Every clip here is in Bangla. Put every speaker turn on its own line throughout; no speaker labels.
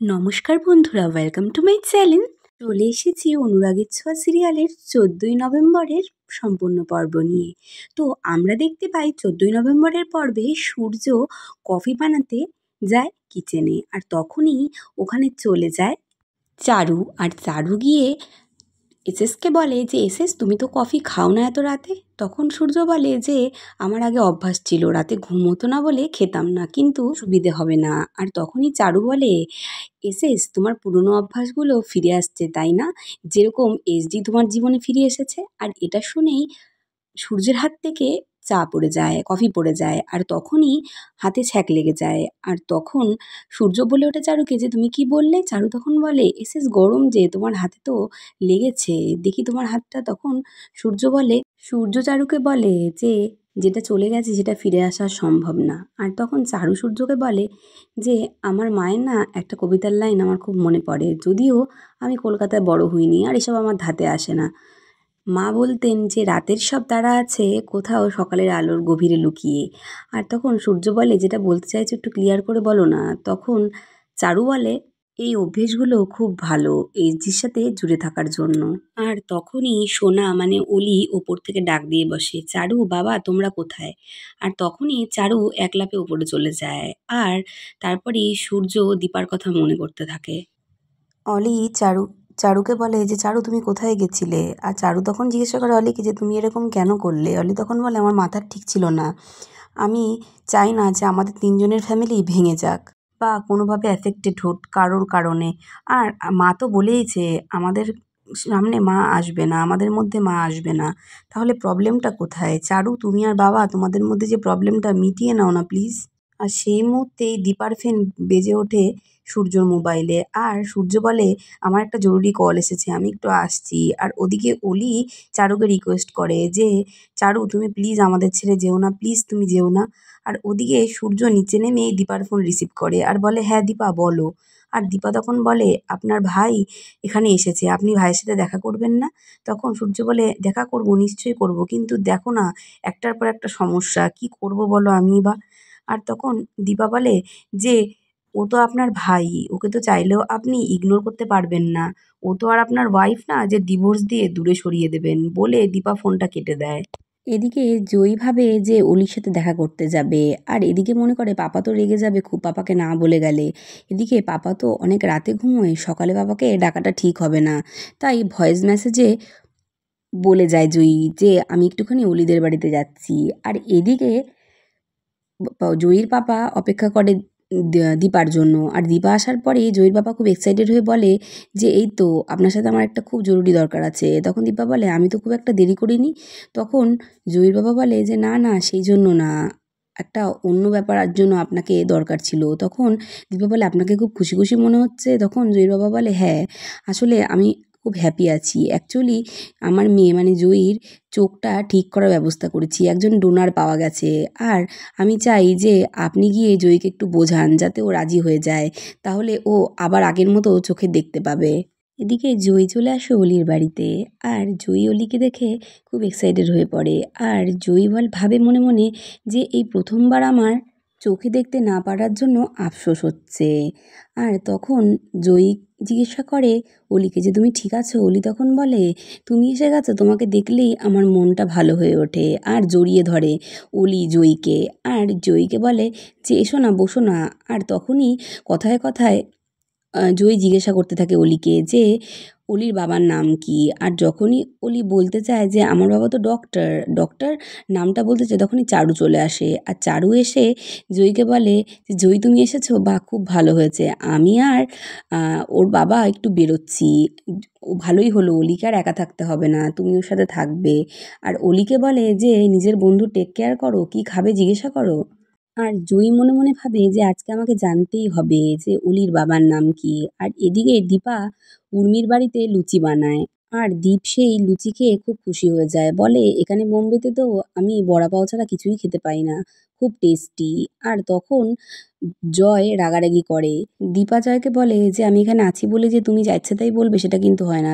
নমস্কার বন্ধুরা, ওয়েলকাম টু মাই চ্যানেল। চলে এসেছি অনুরাগের ছোঁয়া সিরিয়ালের 14ই নভেম্বরের সম্পূর্ণ পর্ব নিয়ে। তো আমরা দেখতে পাই 14ই নভেম্বরের পর্বে সূর্য কফি বানাতে যায় কিচেনে, আর তখনই ওখানে চলে যায় চারু। আর চারু গিয়ে এসএসকে বলে যে এসএস, তুমি তো কফি খাও না এত রাতে। তখন সূর্য বলে যে আমার আগে অভ্যাস ছিল, রাতে ঘুম হতো না বলে খেতাম না, কিন্তু সুবিধে হবে না। আর তখনই চারু বলে এসএস, তোমার পুরনো অভ্যাসগুলো ফিরে আসছে তাই না, যেরকম এসডি তোমার জীবনে ফিরে এসেছে। আর এটা শুনেই সূর্যের হাত থেকে চা পড়ে যায়, কফি পড়ে যায়, আর তখনই হাতে ছ্যাঁক লেগে যায়। আর তখন সূর্য বলে ওঠে চারুকে যে তুমি কি বললে। চারু তখন বলে এসএস, গরম যে তোমার হাতে তো লেগেছে, দেখি তোমার হাতটা। তখন সূর্য চারুকে বলে যে যেটা চলে গেছে সেটা ফিরে আসা সম্ভব না। আর তখন চারু সূর্যকে বলে যে আমার মায়ের না একটা কবিতার লাইন আমার খুব মনে পড়ে, যদিও আমি কলকাতায় বড় হইনি আর এসব আমার ধাতে আসে না। মা বলতেন যে রাতের সব তারা আছে কোথাও সকালের আলোর গভীরে লুকিয়ে। আর তখন সূর্য বলে যেটা বলতে চাইছো একটু ক্লিয়ার করে বলো না। তখন চারু বলে এই অভ্যেসগুলো খুব ভালো এইচডির সাথে জুড়ে থাকার জন্য। আর তখনই সোনা মানে অলি ওপর থেকে ডাক দিয়ে বসে, চারু বাবা তোমরা কোথায়। আর তখনই চারু এক লাফে উপরে চলে যায়। আর তারপরেই সূর্য দীপার কথা মনে করতে থাকে। অলি চারুকে বলে যে চারু তুমি কোথায় গেছিলে। আর চারু তখন জিজ্ঞাসা করে অলিকে যে তুমি এরকম কেন করলে। অলি তখন বলে আমার মাথার ঠিক ছিল না, আমি চাই না যে আমাদের তিনজনের ফ্যামিলি ভেঙে যাক বা কোনোভাবে অ্যাফেক্টেড হোক কারোর কারণে। আর মা তো বলেইছে আমাদের সামনে মা আসবে না, আমাদের মধ্যে মা আসবে না। তাহলে প্রবলেমটা কোথায়। চারু তুমি আর বাবা তোমাদের মধ্যে যে প্রবলেমটা মিটিয়ে নাও না প্লিজ। আর সেই মুহূর্তেই দীপার ফোন বেজে ওঠে সূর্যর মোবাইলে। আর সূর্য বলে আমার একটা জরুরি কল এসেছে, আমি একটু আসছি। আর ওদিকে অলি চারুকে রিকোয়েস্ট করে যে চারু তুমি প্লিজ আমাদের ছেড়ে যেও না, প্লিজ তুমি যেও না। আর ওদিকে সূর্য নিচে নেমে দীপার ফোন রিসিভ করে আর বলে হ্যাঁ দীপা বলো। আর দীপা তখন বলে আপনার ভাই এখানে এসেছে, আপনি ভাইয়ের সাথে দেখা করবেন না। তখন সূর্য বলে দেখা করব, নিশ্চয়ই করব, কিন্তু দেখো না একটার পর একটা সমস্যা, কি করব বলো আমি বা। আর তখন দীপা বলে যে ও তো আপনার ভাই, ওকে তো চাইলেও আপনি ইগনোর করতে পারবেন না। ও তো আর আপনার ওয়াইফ না যে ডিভোর্স দিয়ে দূরে সরিয়ে দেবেন। বলে দীপা ফোনটা কেটে দেয়। এদিকে জয়ী ভাবে যে অলির সাথে দেখা করতে যাবে, আর এদিকে মনে করে পাপা তো রেগে যাবে খুব পাপাকে না বলে গেলে। এদিকে পাপা তো অনেক রাতে ঘুমোয়, সকালে পাপাকে ডাকাটা ঠিক হবে না। তাই ভয়েস মেসেজে বলে যায় জয়ী যে আমি একটুখানি অলিদের বাড়িতে যাচ্ছি। আর এদিকে জয়ীর পাপা অপেক্ষা করে দীপার জন্য। আর দীপা আসার পরে জয়ীর পাপা খুব এক্সাইটেড হয়ে বলে যে এই তো আপনার সাথে আমার একটা খুব জরুরি দরকার আছে। তখন দীপা বলে আমি তো খুব একটা দেরি করিনি। তখন জয়ীর বাবা বলে যে না না সেই জন্য না, একটা অন্য ব্যাপারের জন্য আপনাকে দরকার ছিল। তখন দীপা বলে আপনাকে খুব খুশি খুশি মনে হচ্ছে। তখন জয়ীর বাবা বলে হ্যাঁ, আসলে আমি খুব হ্যাপি আছি। অ্যাকচুয়ালি আমার মেয়ে মানে জয়ীর চোখটা ঠিক করার ব্যবস্থা করেছি, একজন ডোনার পাওয়া গেছে। আর আমি চাই যে আপনি গিয়ে জয়ীকে একটু বোঝান যাতে ও রাজি হয়ে যায়, তাহলে ও আবার আগের মতো চোখে দেখতে পাবে। এদিকে জয়ী চলে আসে অলির বাড়িতে। আর জয়ী অলিকে দেখে খুব এক্সাইটেড হয়ে পড়ে। আর জয়ী ভাবে মনে মনে যে এই প্রথমবার আমার চোখে দেখতে না পারার জন্য আফসোস হচ্ছে। আর তখন জয়ী জিজ্ঞাসা করে অলিকে যে তুমি ঠিক আছো। অলি তখন বলে তুমি এসে গেছো, তোমাকে দেখলেই আমার মনটা ভালো হয়ে ওঠে। আর জড়িয়ে ধরে অলি জয়ীকে। আর জয়ীকে বলে যে এসো না, বসো না। আর তখনই কথায় কথায় জয়ী জিজ্ঞাসা করতে থাকে অলিকে যে অলির বাবার নাম কি। আর যখনই অলি বলতে চায় যে আমার বাবা তো ডক্টর ডক্টর নামটা বলতে চায়, তখনই চারু চলে আসে। আর চারু এসে জয়ীকে বলে যে জয়ী তুমি এসেছো, বা খুব ভালো হয়েছে। আমি আর ওর বাবা একটু বেরোচ্ছি, ও ভালোই হলো, অলিকে আর একা থাকতে হবে না, তুমি ওর সাথে থাকবে। আর অলিকে বলে যে নিজের বন্ধু টেক কেয়ার করো, কি খাবে জিজ্ঞাসা করো। আর জয়ী মনে মনে ভাবে যে আজকে আমাকে জানতেই হবে যে অলির বাবার নাম কি। আর এদিকে দীপা উর্মির বাড়িতে লুচি বানায়। আর দীপ সেই লুচি খেয়ে খুব খুশি হয়ে যায়, বলে এখানে বোম্বেতে তো আমি বড়া পাও ছাড়া কিছুই খেতে পাই না, খুব টেস্টি। আর তখন জয় রাগারাগি করে। দীপা জয়কে বলে যে, "আমি এখানে আছি বলে যে তুমি যা ইচ্ছে তাই বলবে সেটা কিন্তু হয় না।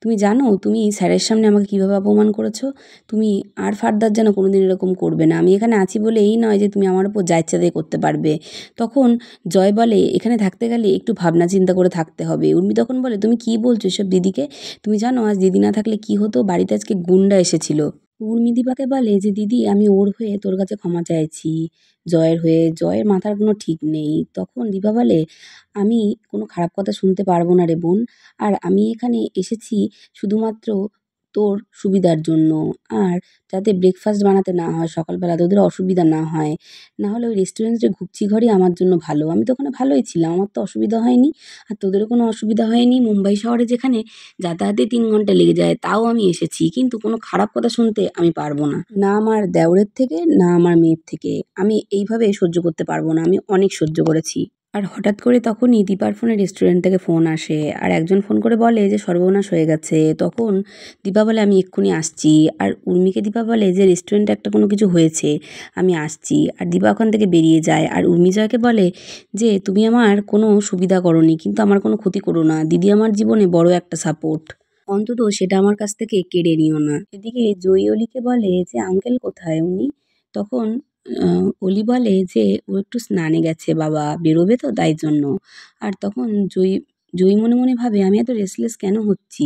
তুমি জানো তুমি স্যারের সামনে আমাকে কীভাবে অপমান করেছো? তুমি আর ফার্দার যেন কোনোদিন এরকম করবে না। আমি এখানে আছি বলে এই নয় যে তুমি আমার উপর যা ইচ্ছা তাই করতে পারবে।" তখন জয় বলে, "এখানে থাকতে গেলে একটু ভাবনা চিন্তা করে থাকতে হবে।" উর্মি তখন বলে, "তুমি কী বলছো এসব দিদিকে? তুমি জানো আজ দিদি না থাকলে কী হতো? বাড়িতে আজকে গুন্ডা এসেছিল।" উর্মি দীপাকে বলে যে, "দিদি আমি ওর হয়ে তোর কাছে ক্ষমা চাইছি, জয়ের হয়ে। জয়ের মাথার কোনো ঠিক নেই।" তখন দীপা বলে, "আমি কোনো খারাপ কথা শুনতে পারবো না রে বোন। আর আমি এখানে এসেছি শুধুমাত্র তোর সুবিধার জন্য। আর যাতে ব্রেকফাস্ট বানাতে না হয় সকালবেলা, তোদের অসুবিধা না হয়। নাহলে ওই রেস্টুরেন্টের ঘুপচি ঘরই আমার জন্য ভালো। আমি তো ওখানে ভালোই ছিলাম, আমার তো অসুবিধা হয়নি। আর তোদেরও কোনো অসুবিধা হয়নি। মুম্বাই শহরে যেখানে যাতায়াতে 3 ঘন্টা লেগে যায়, তাও আমি এসেছি। কিন্তু কোনো খারাপ কথা শুনতে আমি পারবো না। না আমার দেওরের থেকে, না আমার মেয়ের থেকে। আমি এইভাবে সহ্য করতে পারবো না। আমি অনেক সহ্য করেছি।" আর হঠাৎ করে তখনই দীপার ফোনে রেস্টুরেন্ট থেকে ফোন আসে। আর একজন ফোন করে বলে যে সর্বনাশ হয়ে গেছে। তখন দীপা বলে, "আমি এক্ষুনি আসছি।" আর উর্মিকে দীপা বলে যে, "রেস্টুরেন্টে একটা কোনো কিছু হয়েছে, আমি আসছি।" আর দীপা ওখান থেকে বেরিয়ে যায়। আর উর্মি জয়কে বলে যে, "তুমি আমার কোনো সুবিধা করোনি, কিন্তু আমার কোনো ক্ষতি করো না। দিদি আমার জীবনে বড় একটা সাপোর্ট। অন্তত সেটা আমার কাছ থেকে কেড়ে নিও না।" এদিকে জয়ী অলিকে বলে যে, "আঙ্কেল কোথায় উনি?" তখন অলি বলে যে, "ও একটু স্নানে গেছে বাবা, বেরোবে তো তাই জন্য।" আর তখন জয়ী মনে মনে ভাবে, "আমি এত রেস্টলেস কেন হচ্ছি?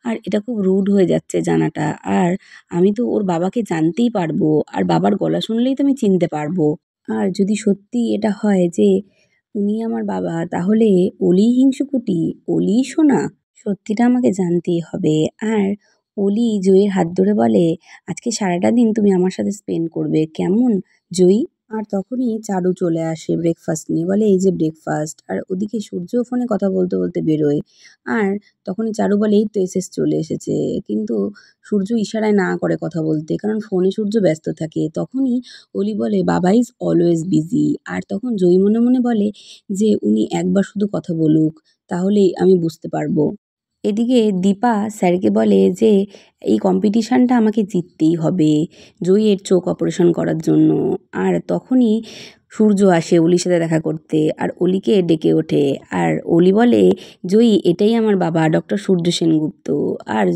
আর এটা খুব রুড হয়ে যাচ্ছে জানাটা। আর আমি তো ওর বাবাকে জানতেই পারবো। আর বাবার গলা শুনলেই তো আমি চিনতে পারবো। আর যদি সত্যি এটা হয় যে উনি আমার বাবা, তাহলে অলিই হিংসুকুটি, অলিই সোনা? সত্যিটা আমাকে জানতেই হবে।" আর অলি জয়ীর হাত ধরে বলে, "আজকে সারাটা দিন তুমি আমার সাথে স্পেন্ড করবে, কেমন জয়ী?" আর তখনই চারু চলে আসে ব্রেকফাস্ট নিয়ে, বলে, "এই যে ব্রেকফাস্ট।" আর ওদিকে সূর্যও ফোনে কথা বলতে বলতে বেরোয়। আর তখনই চারু বলে, "এই তো চলে এসেছে।" কিন্তু সূর্য ইশারায় না করে কথা বলতে, কারণ ফোনে সূর্য ব্যস্ত থাকে। তখনই অলি বলে, "বাবা ইজ অলওয়েজ বিজি।" আর তখন জয়ী মনে মনে বলে যে, "উনি একবার শুধু কথা বলুক, তাহলেই আমি বুঝতে পারবো।" এদিকে দীপা স্যারকে বলে যে, "এই কম্পিটিশানটা আমাকে জিততেই হবে জয়ীর চোখ অপারেশন করার জন্য।" আর তখনই সূর্য আসে অলির সাথে দেখা করতে। আর অলিকে ডেকে ওঠে। আর অলি বলে, "জয়ী এটাই আমার বাবা, ডক্টর সূর্য সেনগুপ্ত।" আর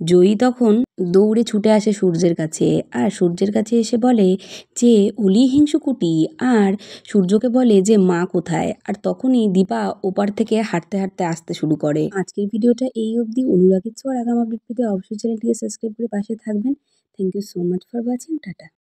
জয়ী তখন দৌড়ে ছুটে আসে সূর্যের কাছে। আর সূর্যের কাছে এসে বলে যে, "অলি হিংসুকুটি।" আর সূর্যকে বলে যে, "মা কোথায়?" আর তখনই দীপা ওপার থেকে হাঁটতে হাঁটতে আসতে শুরু করে। আজকের ভিডিওটা এই অবধি। অনুরাগের ছোঁয়ার আগাম আপডেট পেতে অবশ্যই চ্যানেলটিকে সাবস্ক্রাইব করে পাশে থাকবেন। Thank you so much for watching. Tata.